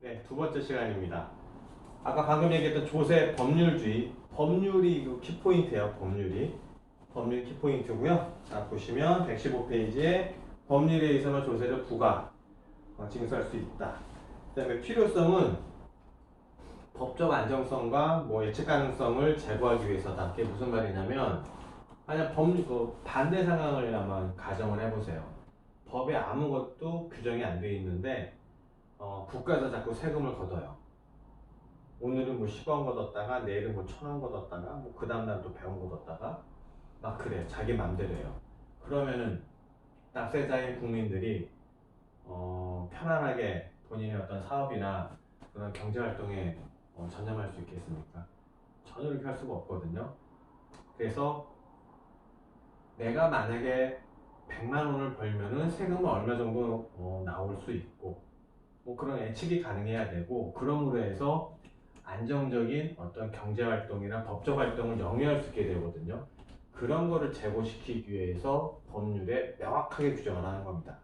네, 두 번째 시간입니다. 아까 방금 얘기했던 조세 법률주의, 법률이 그 키포인트예요. 법률 키포인트고요. 자, 보시면 115페이지에 법률에 의해서는 조세를 부과, 징수할 수 있다. 그다음에 필요성은 법적 안정성과 예측 가능성을 제고하기 위해서다. 그게 무슨 말이냐면, 만약 법률 반대 상황을 한번 가정을 해보세요. 법에 아무것도 규정이 안 돼 있는데 국가에서 자꾸 세금을 걷어요. 오늘은 10원 걷었다가 내일은 1,000원 걷었다가 그 다음날 또 100원 걷었다가 막 그래. 자기 맘대로 해요. 그러면은 납세자인 국민들이 편안하게 본인의 어떤 사업이나 그런 경제활동에 전념할 수 있겠습니까? 전혀 그렇게 할 수가 없거든요. 그래서 내가 만약에 100만 원을 벌면은 세금은 얼마 정도 나올 수 있고 그런 예측이 가능해야 되고, 그럼으로 해서 안정적인 어떤 경제활동이나 법적 활동을 영위할 수 있게 되거든요. 그런 거를 제고시키기 위해서 법률에 명확하게 규정을 하는 겁니다.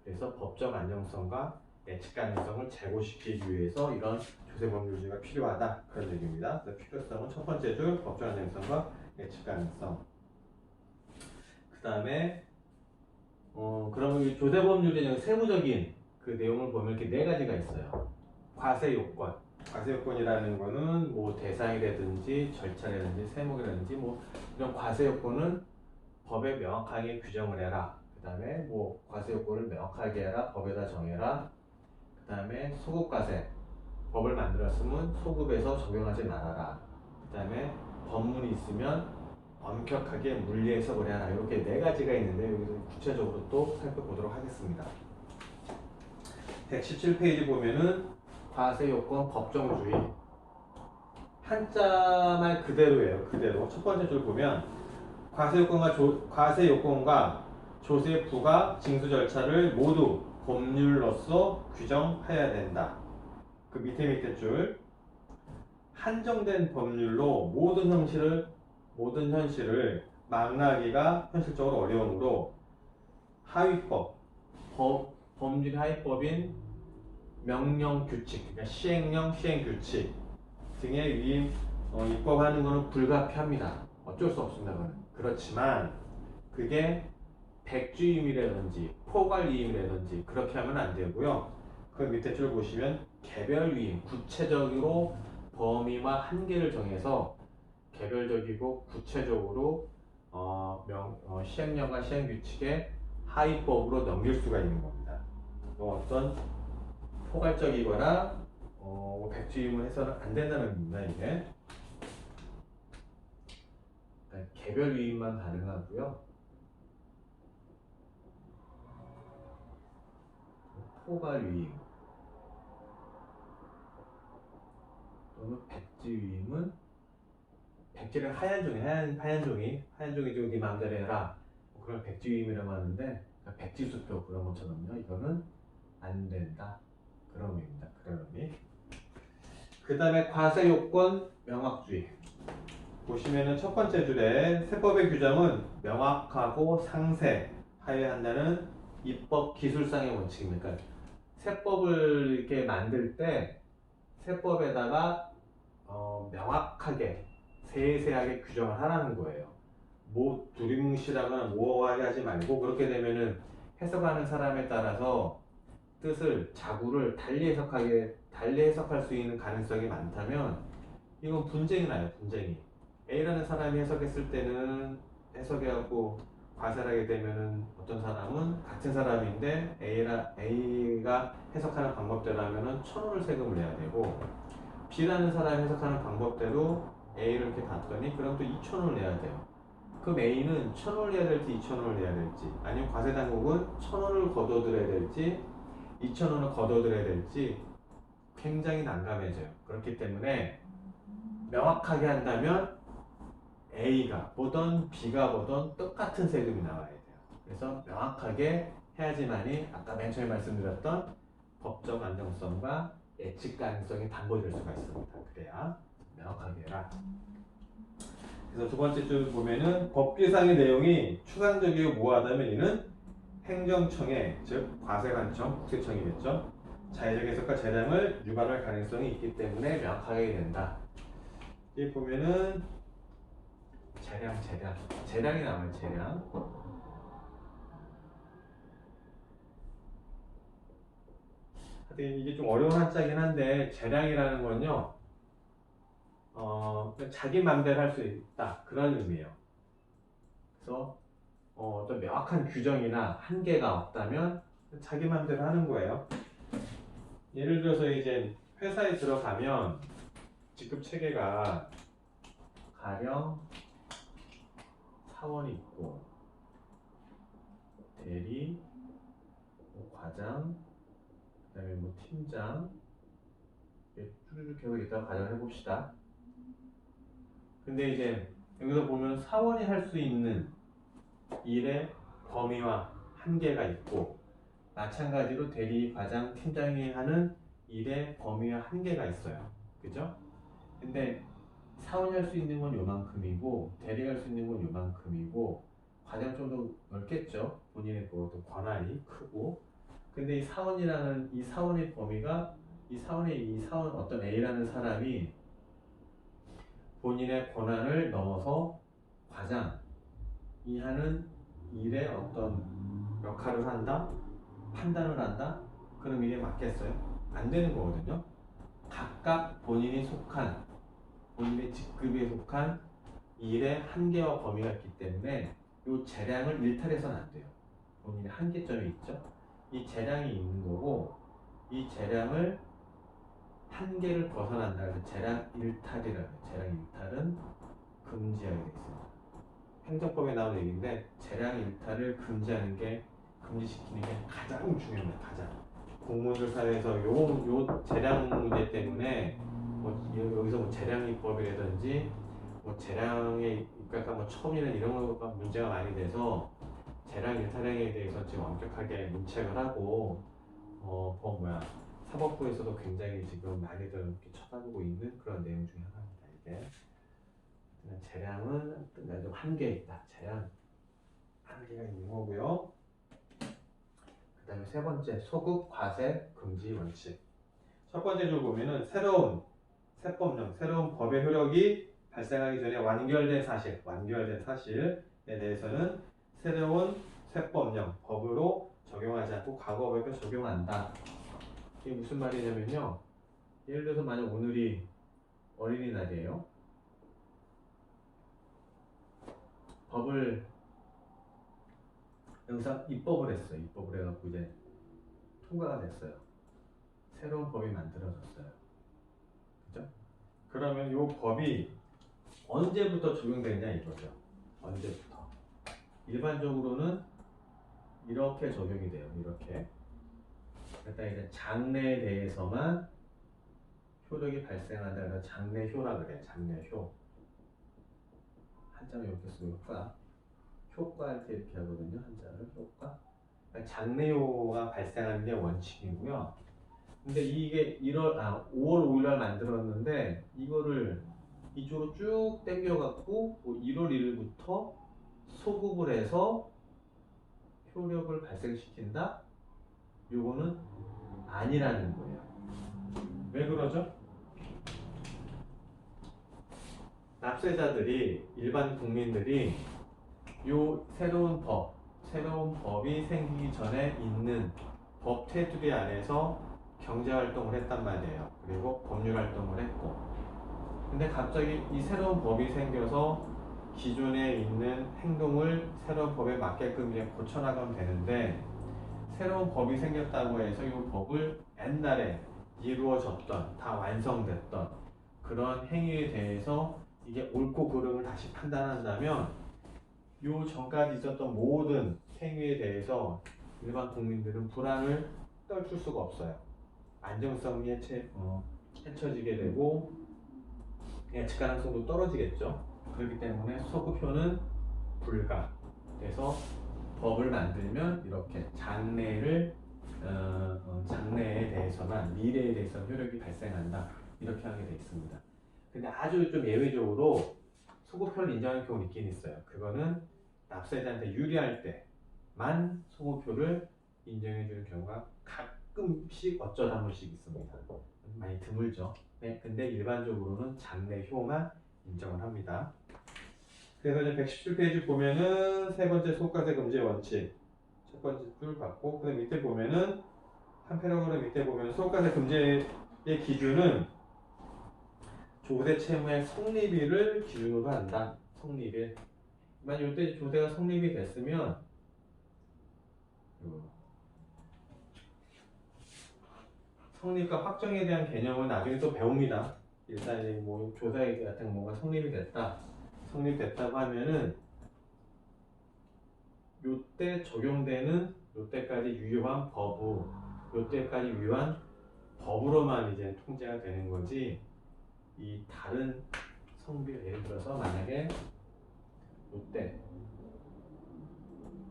그래서 법적 안정성과 예측 가능성을 제고시키기 위해서 이런 조세법률주의가 필요하다, 그런 얘기입니다. 그래서 필요성은 첫 번째 줄 법적 안정성과 예측 가능성. 그 다음에 그러면 이 조세법률의 세부적인 그 내용을 보면 이렇게 네 가지가 있어요. 과세 요건. 과세 요건이라는 거는 대상이라든지 절차라든지 세목이라든지 이런 과세 요건은 법에 명확하게 규정을 해라. 그 다음에 과세 요건을 명확하게 해라. 법에다 정해라. 그 다음에 소급과세. 법을 만들었으면 소급에서 적용하지 말아라. 그 다음에 법문이 있으면 엄격하게 물리 해석을 해라. 이렇게 네 가지가 있는데 여기서 구체적으로 또 살펴보도록 하겠습니다. 117페이지 보면은 과세요건 법정주의, 한자말 그대로예요. 그대로 첫 번째 줄 보면 과세요건과 조세 부과 징수 절차를 모두 법률로서 규정해야 된다. 그 밑에 줄 한정된 법률로 모든 현실을 망라하기가 현실적으로 어려우므로 하위법, 법률 하위법인 명령 규칙, 그러니까 시행령, 시행규칙 등에 입법하는 것은 불가피합니다. 어쩔 수 없습니다. 그렇지만 그게 백주임이라든지 포괄이임이라든지 그렇게 하면 안 되고요. 그 밑에 줄 보시면 개별위임, 구체적으로 범위와 한계를 정해서 개별적이고 구체적으로 시행령과 시행규칙의 하위법으로 넘길 수가 있는 겁니다. 어떤 포괄적이거나 백지임을 해서는 안 된다는 겁니다. 이게 개별 위임만 가능하고요. 포괄 위임 또는 백지 위임은 백지는 하얀 종이 네 마음대로 해라. 그걸 백지 위임이라고 하는데 백지수표 그런 것처럼요. 이거는 안 된다. 그런 의미입니다. 그런 의미. 그 다음에 과세요건 명확주의. 보시면은 첫 번째 줄에 세법의 규정은 명확하고 상세하여야 한다는 입법 기술상의 원칙입니다. 세법을 이렇게 만들 때 세법에다가 명확하게 세세하게 규정을 하라는 거예요. 두리뭉실하거나 모호하게 하지 말고, 그렇게 되면은 해석하는 사람에 따라서 뜻을 자구를 달리 해석할 수 있는 가능성이 많다면 이건 분쟁이 나요. 분쟁이. A라는 사람이 해석했을 때는 해석하고 과세를 하게 되면은 어떤 사람은 같은 사람인데 A가 해석하는 방법대로 하면은 1,000원을 세금을 내야 되고, B라는 사람이 해석하는 방법대로 A를 이렇게 봤더니 그럼 또 2,000원을 내야 돼요. 그럼 A는 1,000원을 내야 될지 2,000원을 내야 될지, 아니면 과세 당국은 1,000원을 거둬들여야 될지 2,000원을 거둬들여야 될지 굉장히 난감해져요. 그렇기 때문에 명확하게 한다면 A가 보던 B가 보던 똑같은 세금이 나와야 돼요. 그래서 명확하게 해야지만이 아까 맨 처음에 말씀드렸던 법적 안정성과 예측 가능성이 담보될 수가 있습니다. 그래야 명확하게 해라. 그래서 두 번째 줄 보면은 법규상의 내용이 추상적이고 모호하다면 이는 행정청에, 즉 과세관청, 국세청이겠죠. 자의적 해석과 재량을 유발할 가능성이 있기 때문에 명확하게 된다. 여기 보면은 재량이 나와요. 재량. 하여튼 이게 좀 어려운 한자긴 한데 재량이라는 건요, 자기 맘대로 할 수 있다 그런 의미예요. 그래서 어떤 명확한 규정이나 한계가 없다면 자기 맘대로 하는 거예요. 예를 들어서 이제 회사에 들어가면 직급 체계가 가령 사원이 있고 대리, 뭐 과장, 그다음에 뭐 팀장 이렇게 쭈르륵 계속 있다가 가정을 해봅시다. 근데 이제 여기서 보면 사원이 할 수 있는 일의 범위와 한계가 있고 마찬가지로 대리, 과장, 팀장이 하는 일의 범위와 한계가 있어요. 그죠? 근데 사원이 할 수 있는 건 요만큼이고 대리가 할 수 있는 건 요만큼이고 과장 좀 더 넓겠죠. 본인의 그 권한이 크고 근데 이 사원이라는 이 사원의 범위가 이 사원 어떤 A라는 사람이 본인의 권한을 넘어서 과장이 하는 일에 어떤 역할을 한다? 판단을 한다? 그럼 이게 맞겠어요? 안 되는 거거든요. 각각 본인의 직급에 속한 일의 한계와 범위가 있기 때문에 이 재량을 일탈해서는 안 돼요. 본인의 한계점이 있죠. 이 재량이 있는 거고 이 재량을 한계를 벗어난다. 그래서 재량 일탈이라고 해요. 재량 일탈은 금지하게 되어 있습니다. 행정법에 나온 얘기인데 재량 일탈을 금지시키는 게 가장 중요합니다. 가장. 공무원들 사회에서 요 재량 문제 때문에 여기서 뭐 재량입법이라든지 뭐 재량에 입각한 뭐 처분이나 이런 거가 문제가 많이 돼서 재량 일탈행위에 대해서 지금 엄격하게 문책을 하고 사법부에서도 굉장히 지금 많이들 이렇게 쳐다보고 있는 그런 내용 중에 하나입니다. 이게 재량은 좀 한계에 있다. 재량 한계가 있는 거고요. 그 다음에 세 번째 소급 과세 금지 원칙. 첫 번째 줄 보면은 새로운 법의 효력이 발생하기 전에 완결된 사실에 대해서는 새로운 세법령, 법으로 적용하지 않고 과거법에 적용한다. 이게 무슨 말이냐면요. 예를 들어서 만약 오늘이 어린이날이에요. 법을 여기서 입법을 했어요. 입법을 해갖고 이제 통과가 됐어요. 새로운 법이 만들어졌어요. 그죠? 그러면 이 법이 언제부터 적용되냐 이거죠. 언제부터. 일반적으로는 이렇게 적용이 돼요. 이렇게. 일단 이제 장래에 대해서만 효력이 발생한다. 그래서 장래효라 그래. 장래효. 한자로 이렇게 쓰고 효과 이렇게 하거든요. 한자를 효과. 그러니까 장래효가 발생하는 게 원칙이고요. 근데 이게 5월 5일날 만들었는데 이거를 이쪽으로 쭉 당겨갖고 1월 1일부터 소급을 해서 효력을 발생시킨다? 요거는 아니라는 거예요. 왜 그러죠? 납세자들이, 일반 국민들이 요 새로운 법이 생기기 전에 있는 법 테두리 안에서 경제활동을 했단 말이에요. 그리고 법률활동을 했고. 근데 갑자기 이 새로운 법이 생겨서 기존에 있는 행동을 새로운 법에 맞게끔 이제 고쳐나가면 되는데 새로운 법이 생겼다고 해서 이 법을 옛날에 이루어졌던, 다 완성됐던 그런 행위에 대해서 이게 옳고 그름을 다시 판단한다면 요 전까지 있었던 모든 행위에 대해서 일반 국민들은 불안을 떨칠 수가 없어요. 안정성이 해쳐지게 되고 예측 가능성도 떨어지겠죠. 그렇기 때문에 소급효는 불가. 그래서 법을 만들면 이렇게 장래에 대해서만 미래에 대해서 효력이 발생한다. 이렇게 하게 되어 있습니다. 근데 아주 좀 예외적으로 소급효를 인정하는 경우는 있긴 있어요. 그거는 납세자한테 유리할 때만 소급효를 인정해 주는 경우가 가끔씩 어쩌다 한 번씩 있습니다. 많이 드물죠. 네, 근데 일반적으로는 장래효만 인정을 합니다. 그래서 이제 117페이지 보면은 세 번째 소가세 금지 원칙 첫 번째 줄 받고, 그 밑에 보면은 한 패러그램 밑에 보면 소가세 금지의 기준은 조세 채무의 성립일을 기준으로 한다. 성립일. 만약 이때 조세가 성립이 됐으면 성립과 확정에 대한 개념은 나중에 또 배웁니다. 일단 이제 뭐 조세 같은 뭔가 성립이 됐다. 성립됐다고 하면은 요때 적용되는 요때까지 유효한 법우, 요때까지 유효한 법으로만 이제 통제가 되는 거지, 이 다른 성비를 예를 들어서 만약에 요때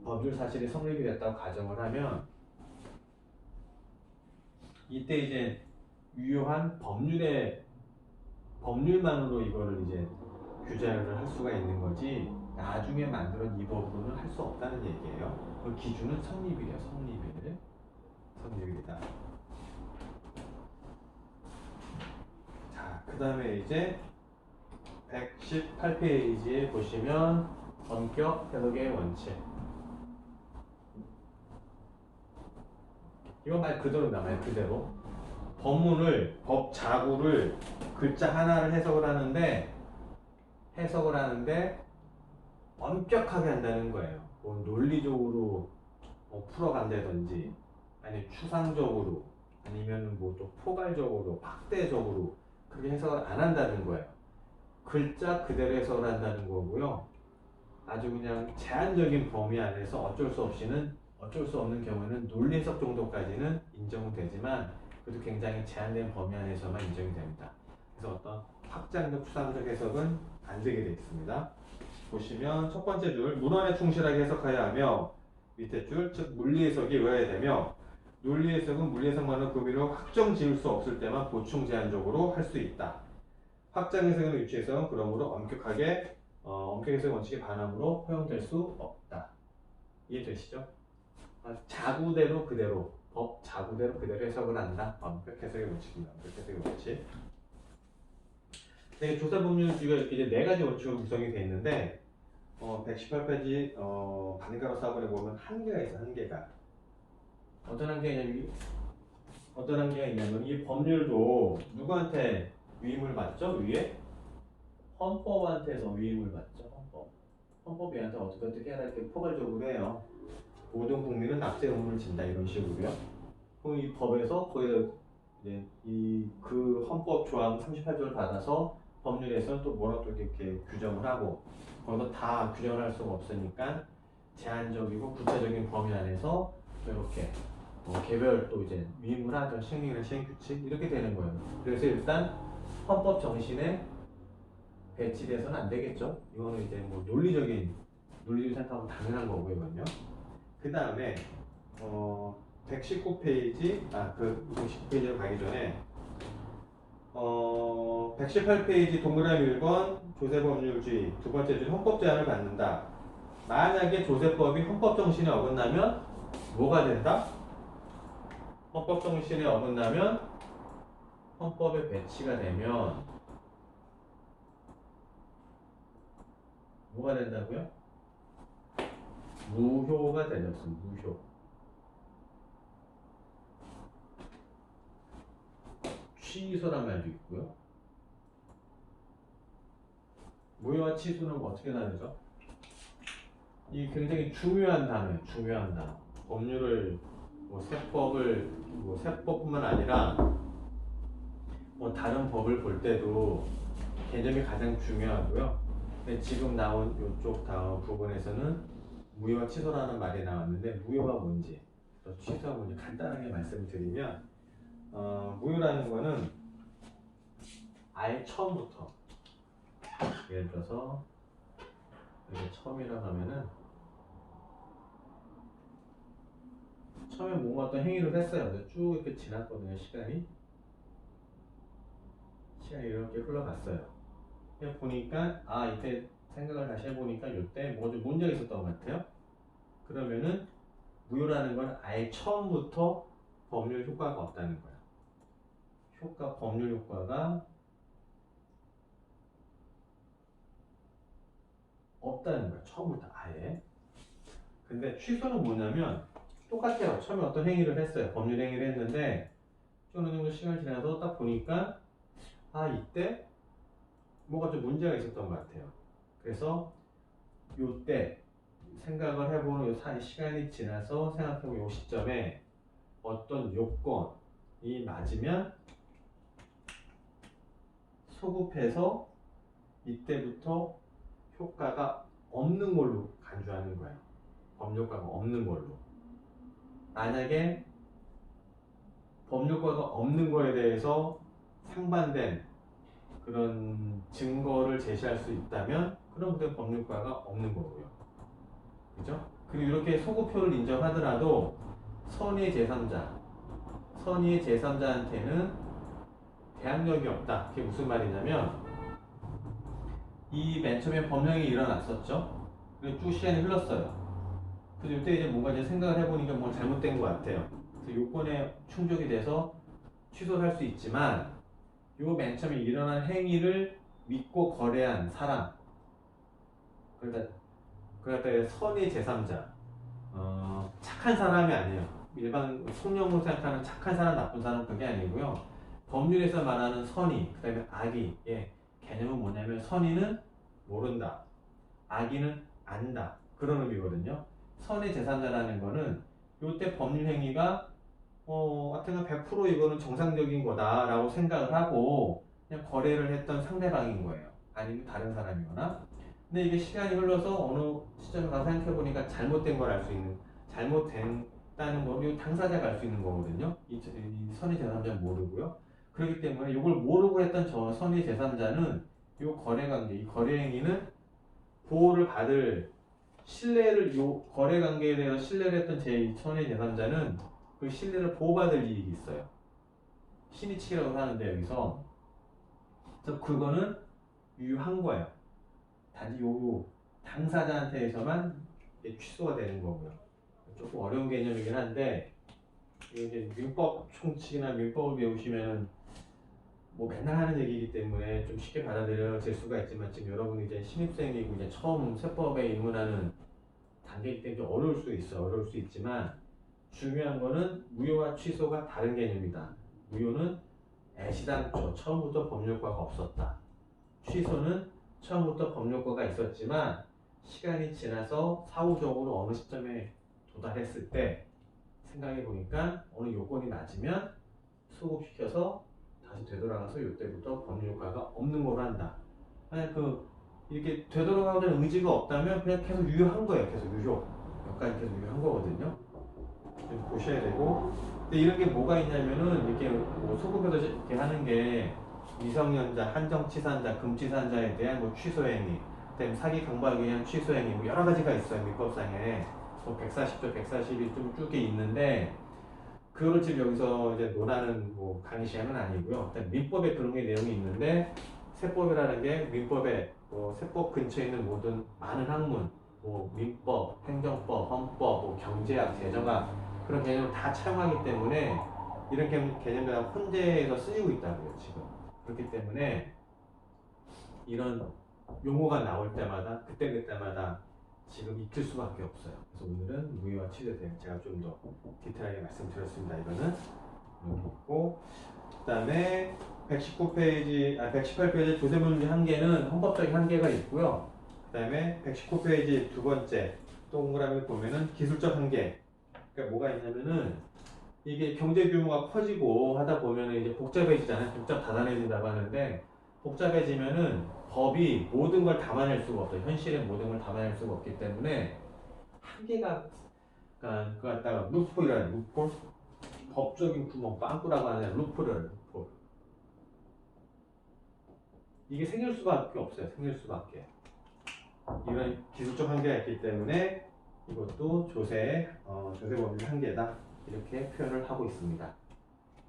법률 사실이 성립이 됐다고 가정을 하면 이때 이제 유효한 법률만으로 이거를 이제 규제를 할 수가 있는 거지, 나중에 만들어진 이 법으로는 할 수 없다는 얘기예요. 그 기준은 성립이래요. 성립이다. 자, 그 다음에 이제 118페이지에 보시면 원격 해석의 원칙. 이건 말 그대로입니다. 말 그대로. 법 자구를 글자 하나를 해석을 하는데 엄격하게 한다는 거예요. 뭐 논리적으로 풀어간다든지, 아니 추상적으로, 아니면 뭐 또 포괄적으로, 확대적으로 그렇게 해석을 안 한다는 거예요. 글자 그대로 해석을 한다는 거고요. 아주 그냥 제한적인 범위 안에서 어쩔 수 없는 경우에는 논리 해석 정도까지는 인정되지만 그래도 굉장히 제한된 범위 안에서만 인정이 됩니다. 그래서 어떤 확장적 추상적 해석은 안 되게 되어 있습니다. 보시면 첫 번째 줄, 문헌에 충실하게 해석해야 하며, 밑에 줄, 즉 물리 해석이 외워야 되며, 논리 해석은 물리 해석만으로 그 의미로 확정 지을 수 없을 때만 보충 제한적으로 할 수 있다. 확장 해석이나 유추 해석은 그러므로 엄격 해석 원칙에 반함으로 허용될 수 없다. 이해되시죠? 자구대로 그대로, 법 자구대로 그대로 해석을 한다. 엄격 해석의 원칙입니다. 엄격 해석의 원칙. 조사법률주의가 이렇게 이제 네 가지 원칙으로 구성이 되어 있는데, 118페이지 반가로 사본에 보면 한계가 있어. 한계가. 어떤 한계가 있냐면 이 법률도 누구한테 위임을 받죠? 위에 헌법한테서 위임을 받죠. 헌법이 한테 어떻게 해라 이렇게 포괄적으로 해요. 모든 국민은 납세 의무를 진다 이런 식으로요. 그럼 이 법에서 거기서 이제 그 헌법 조항 38조를 받아서 법률에서 또 뭐라고 또 이렇게 규정을 하고, 거기서 다 규정을 할 수가 없으니까 제한적이고 구체적인 범위 안에서 이렇게 개별 또 이제 위임을 하던 시행령이나 시행규칙 이렇게 되는 거예요. 그래서 일단 헌법 정신에 배치돼서는 안 되겠죠. 이거는 이제 뭐 논리적인 생각하면 당연한 거고 이건요. 그 다음에 119페이지, 그 119페이지로 가기 전에 118페이지 동그라미 1번 조세법률주의 두 번째 줄 헌법 제한을 받는다. 만약에 조세법이 헌법 정신에 어긋나면 뭐가 된다? 헌법 정신에 어긋나면 헌법에 배치가 되면 뭐가 된다고요? 무효가 되죠. 무효. 취소란 말도 있고요. 무효와 취소는 어떻게 다르죠? 이 굉장히 중요한 단어예요. 중요한 단어. 법률을 세법뿐만 아니라 다른 법을 볼 때도 개념이 가장 중요하고요. 근데 지금 나온 이쪽 다음 부분에서는 무효와 취소라는 말이 나왔는데, 무효가 뭔지, 또 취소가 뭔지 간단하게 말씀드리면, 무효라는 거는 아예 처음부터, 예를 들어서 이게 처음이라고 하면은 처음에 뭔가 어떤 행위를 했어요. 쭉 이렇게 지났거든요. 시간이 이렇게 흘러갔어요. 보니까 이때 생각을 다시 해보니까 이때 뭐가 좀 문제가 있었던 것 같아요. 그러면은 무효라는 건 아예 처음부터 법률 효과가 없다는 거야. 법률 효과가 없다는 거야. 처음부터 아예. 근데 취소는 뭐냐면 똑같아요. 처음에 어떤 행위를 했어요. 법률 행위를 했는데 좀 어느 정도 시간이 지나서 딱 보니까 이때 뭐가 좀 문제가 있었던 것 같아요. 그래서 요때 생각을 해보는 요 시간이 지나서 생각해보는 요 시점에 어떤 요건이 맞으면 소급해서 이때부터 효과가 없는 걸로 간주하는 거예요. 법률효과가 없는 걸로. 만약에 법률효과가 없는 거에 대해서 상반된 그런 증거를 제시할 수 있다면 그럼 그때 법률효과가 없는 거고요. 그죠? 그리고 이렇게 소급표를 인정하더라도 선의의 제3자한테는 대항력이 없다. 그게 무슨 말이냐면 이 맨 처음에 법령이 일어났었죠. 그리고 쭉 시간이 흘렀어요. 그래서 이때 이제 뭔가 이제 생각을 해보니까 뭔가 잘못된 것 같아요. 그래서 요건에 충족이 돼서 취소할 수 있지만 요 맨 처음에 일어난 행위를 믿고 거래한 사람, 그러니까 선의 제3자, 착한 사람이 아니에요. 일반 통념으로 생각하는 착한 사람, 나쁜 사람 그게 아니고요. 법률에서 말하는 선의, 그 다음에 악의의 개념은 뭐냐면 선의는 모른다, 악의는 안다 그런 의미거든요. 선의 제3자라는 거는 요때 법률 행위가 하여튼 100% 이거는 정상적인 거다라고 생각을 하고 그냥 거래를 했던 상대방인 거예요. 아니면 다른 사람이거나. 근데 이게 시간이 흘러서 어느 시점에 가서 생각해보니까 잘못된 걸 알 수 있는, 잘못된다는 걸 당사자가 알 수 있는 거거든요. 이 선의 제3자는 모르고요. 그렇기 때문에 이걸 모르고 했던 저 선의 제3자는 이 거래관계, 이 거래행위는 보호를 받을 신뢰를, 요 거래관계에 대해서 신뢰를 했던 제 선의 제3자는 그 신뢰를 보호받을 이익이 있어요. 신의치기라고 하는데 여기서 그래서 그거는 유효한 거예요. 단지 요 당사자한테서만 취소가 되는 거고요. 조금 어려운 개념이긴 한데 이제 민법 총칙이나 민법을 배우시면 뭐 맨날 하는 얘기이기 때문에 좀 쉽게 받아들여질 수가 있지만 지금 여러분이 이제 신입생이고 이제 처음 세법에 입문하는 단계이기 때문에 좀 어려울 수 있어. 어려울 수 있지만 중요한 거는 무효와 취소가 다른 개념이다. 무효는 애시당초 처음부터 법률효과가 없었다. 취소는 처음부터 법률효과가 있었지만 시간이 지나서 사후적으로 어느 시점에 도달했을 때 생각해 보니까 어느 요건이 맞으면 소급시켜서 다시 되돌아가서 이때부터 법률효과가 없는 걸로 한다. 만약 이렇게 되돌아가는 의지가 없다면 그냥 계속 유효한 거예요. 계속 유효. 여기까지 계속 유효한 거거든요. 좀 보셔야 되고. 근데 이런 게 뭐가 있냐면은 이렇게 뭐 소급해서 이렇게 하는 게 미성년자, 한정치산자, 금치산자에 대한 뭐 취소행위, 그다음에 사기 강박에 의한 취소행위, 뭐 여러 가지가 있어요. 민법상에 뭐 140조, 140이 좀 쭉 있는데 그거를 지금 여기서 이제 논하는 뭐 강의 시간은 아니고요. 일단 민법에 그런 게 내용이 있는데 세법이라는 게 민법에 뭐 세법 근처에 있는 모든 많은 학문, 뭐 민법, 행정법, 헌법, 뭐 경제학, 재정학 그런 개념을 다 차용하기 때문에 이런 개념들이 혼재해서 쓰이고 있다고요 지금. 그렇기 때문에 이런 용어가 나올 때마다 그때마다 지금 익힐 수밖에 없어요. 그래서 오늘은 무효와 취소에 대해 제가 좀 더 디테일하게 말씀드렸습니다. 이거는 여기 있고 그 다음에 118페이지 조세문제 한계는 헌법적인 한계가 있고요. 그 다음에 119페이지 두 번째 동그라미 보면은 기술적 한계. 그러니까 뭐가 있냐면은 이게 경제 규모가 커지고 하다 보면은 이제 복잡해지잖아요. 복잡 다단해진다고 하는데 복잡해지면은 법이 모든 걸 담아낼 수가 없어요. 현실의 모든 걸 담아낼 수가 없기 때문에 한계가, 그러니까 그거 갖다가 루폴이라는 루폴, 법적인 구멍, 빵꾸라고 하는 루폴을 루폴. 이게 생길 수밖에 없어요. 생길 수밖에. 이런 기술적 한계가 있기 때문에 이것도 조세 법률 한계다. 이렇게 표현을 하고 있습니다.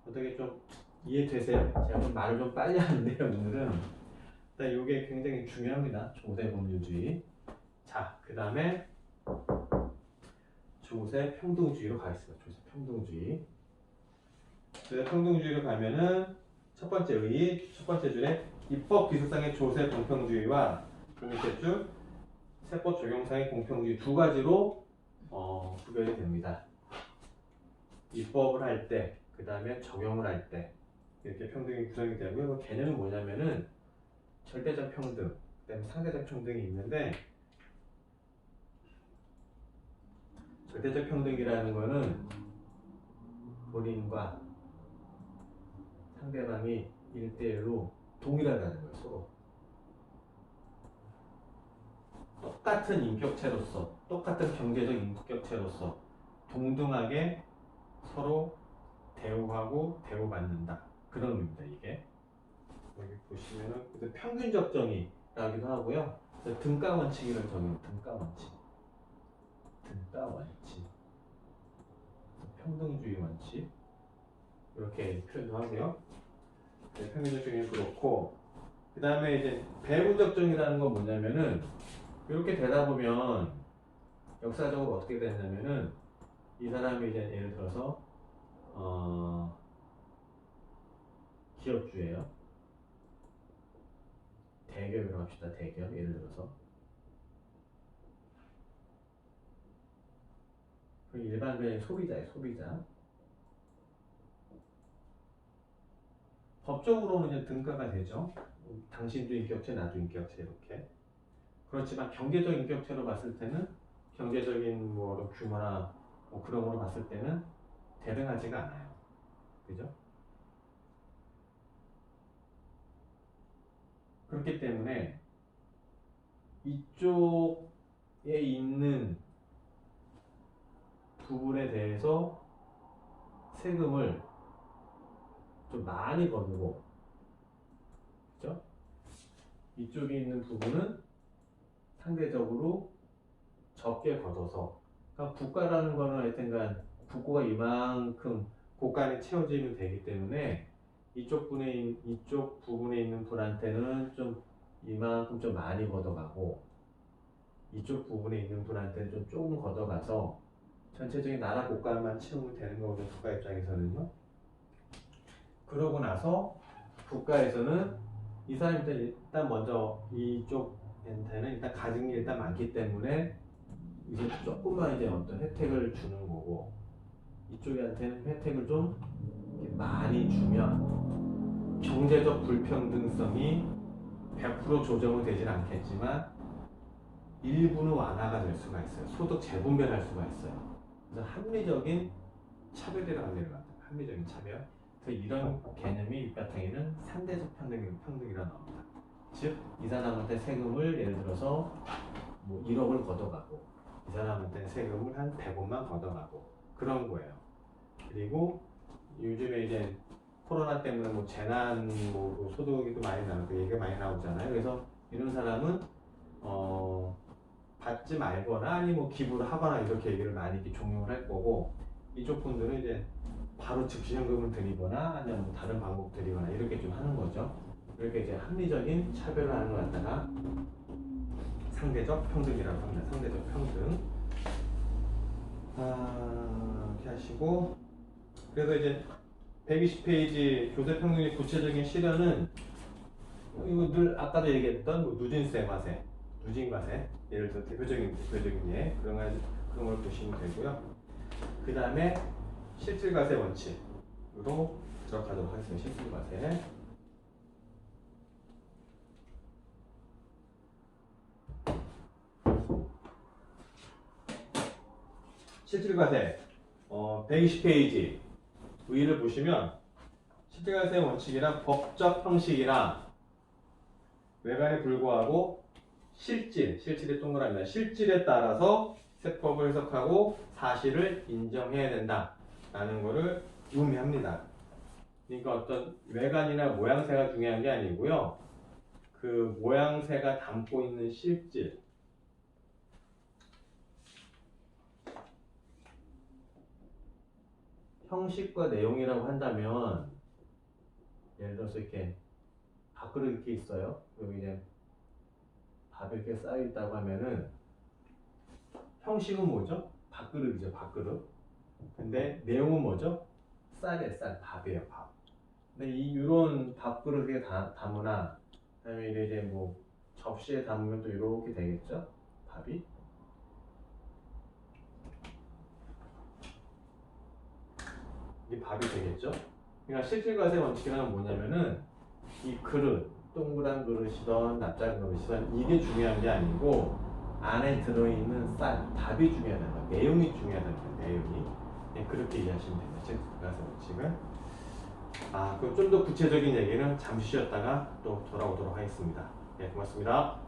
어떻게 좀 이해되세요? 제가 좀 말을 좀 빨리 하는데요, 오늘은. 일단 이게 굉장히 중요합니다. 조세 법률주의. 자, 그 다음에 조세 평등주의로 가겠습니다. 조세 평등주의. 그래서 평등주의로 가면은 첫 번째 의, 첫 번째 줄에 입법 기술상의 조세 공평주의와 그 밑에 줄 세법 적용상의 공평주의 두 가지로 구별이 됩니다. 입법을 할 때, 그 다음에 적용을 할 때 이렇게 평등이 구성이 되고요. 그 개념은 뭐냐면은 절대적 평등, 그 다음에 상대적 평등이 있는데 절대적 평등이라는 거는 본인과 상대방이 1대1로 동일하다는 거예요. 서로 똑같은 인격체로서, 똑같은 경제적 인격체로서 동등하게 서로 대우하고 대우받는다. 그런 의미입니다. 이게 여기 보시면은 평균적 정의라기도 하고요. 등가 원칙이라는 정의, 등가 원칙, 등가 원칙, 평등주의 원칙 이렇게 표현도 하고요. 네, 평균적 정의는 그렇고, 그 다음에 이제 배분적 정의라는 건 뭐냐면은 이렇게 되다 보면 역사적으로 어떻게 되냐면은 이 사람이 이제 예를 들어서 기업주예요. 대기업이라고 합시다. 대기업 예를 들어서 일반 그냥 소비자예요. 소비자. 법적으로는 이제 등가가 되죠. 당신도 인격체, 나도 인격체 이렇게. 그렇지만 경제적 인격체로 봤을 때는 경제적인 뭐 규모나 뭐 그런 거로 봤을 때는 대등하지가 않아요. 그죠? 그렇기 때문에 이쪽에 있는 부분에 대해서 세금을 좀 많이 거두고, 그죠? 이쪽에 있는 부분은 상대적으로 적게 걷어서, 그러니까 국가라는 거는 하여튼간 국고가 이만큼 고간에 채워지면 되기 때문에 이쪽 부분에 있는 분한테는 좀 이만큼 좀 많이 걷어가고 이쪽 부분에 있는 분한테는 좀 조금 걷어가서 전체적인 나라 국가만 채우면 되는 거거든요. 국가 입장에서는요. 그러고 나서 국가에서는 이 사람한테 일단 먼저 이쪽한테는 일단 가진 게 일단 많기 때문에 이제 조금만 이제 어떤 혜택을 주는 거고 이쪽한테는 혜택을 좀 많이 주면 경제적 불평등성이 100% 조정은 되진 않겠지만 일부는 완화가 될 수가 있어요. 소득 재분배를 할 수가 있어요. 그래서 합리적인 차별이라고 합니다. 합리적인 차별. 그래서 이런 개념이 밑바탕에는 상대적 평등이라 나옵니다. 즉, 이 사람한테 세금을 예를 들어서 뭐 1억을 걷어가고 이 사람한테 세금을 한 100원만 걷어가고 그런 거예요. 그리고 요즘에 이제 코로나 때문에 뭐 재난 뭐 소득이 또 많이 나오고 얘기가 많이 나오잖아요. 그래서 이런 사람은 받지 말거나 아니 뭐 기부를 하거나 이렇게 얘기를 많이 이렇게 종용을 할 거고 이쪽 분들은 이제 바로 즉시 현금을 드리거나 아니면 뭐 다른 방법 드리거나 이렇게 좀 하는 거죠. 이렇게 이제 합리적인 차별을 하는 걸 갖다가 상대적 평등이라고 합니다. 상대적 평등. 이렇게 하시고 그래서 이제 120페이지 조세평등의 구체적인 실현은 이거 늘 아까도 얘기했던 뭐 누진세 과세, 누진과세 예를 들어 대표적인 예 그런 걸 보시면 되고요. 그 다음에 실질과세 원칙으로 들어가도록 하겠습니다. 실질과세. 실질과세 120페이지 위를 보시면 실질과세 원칙이란 법적 형식이나 외관에 불구하고 실질의 동그라미다. 실질에 따라서 세법을 해석하고 사실을 인정해야 된다라는 것을 의미합니다. 그러니까 어떤 외관이나 모양새가 중요한 게 아니고요. 그 모양새가 담고 있는 실질, 형식과 내용이라고 한다면 예를 들어서 이렇게 밥그릇 이렇게 있어요. 여기 이제 밥이 이렇게 쌓여 있다고 하면은 형식은 뭐죠? 밥그릇이죠, 밥그릇. 근데 내용은 뭐죠? 쌀이에요, 쌀. 밥이에요, 밥. 근데 이런 밥그릇에 담으나, 그다음에 이제 뭐 접시에 담으면 또 이렇게 되겠죠? 밥이. 이게 밥이 되겠죠? 그러니까 실질과세 원칙이란 뭐냐면은 이 그릇, 동그란 그릇이던 납작은 그릇이던 이게 중요한 게 아니고 안에 들어있는 쌀, 밥이 중요하다는 거예요. 내용이 중요하다는 거예요. 내용이. 네, 그렇게 이해하시면 됩니다. 실질과세 원칙은. 그럼 좀 더 구체적인 얘기는 잠시 쉬었다가 또 돌아오도록 하겠습니다. 네, 고맙습니다.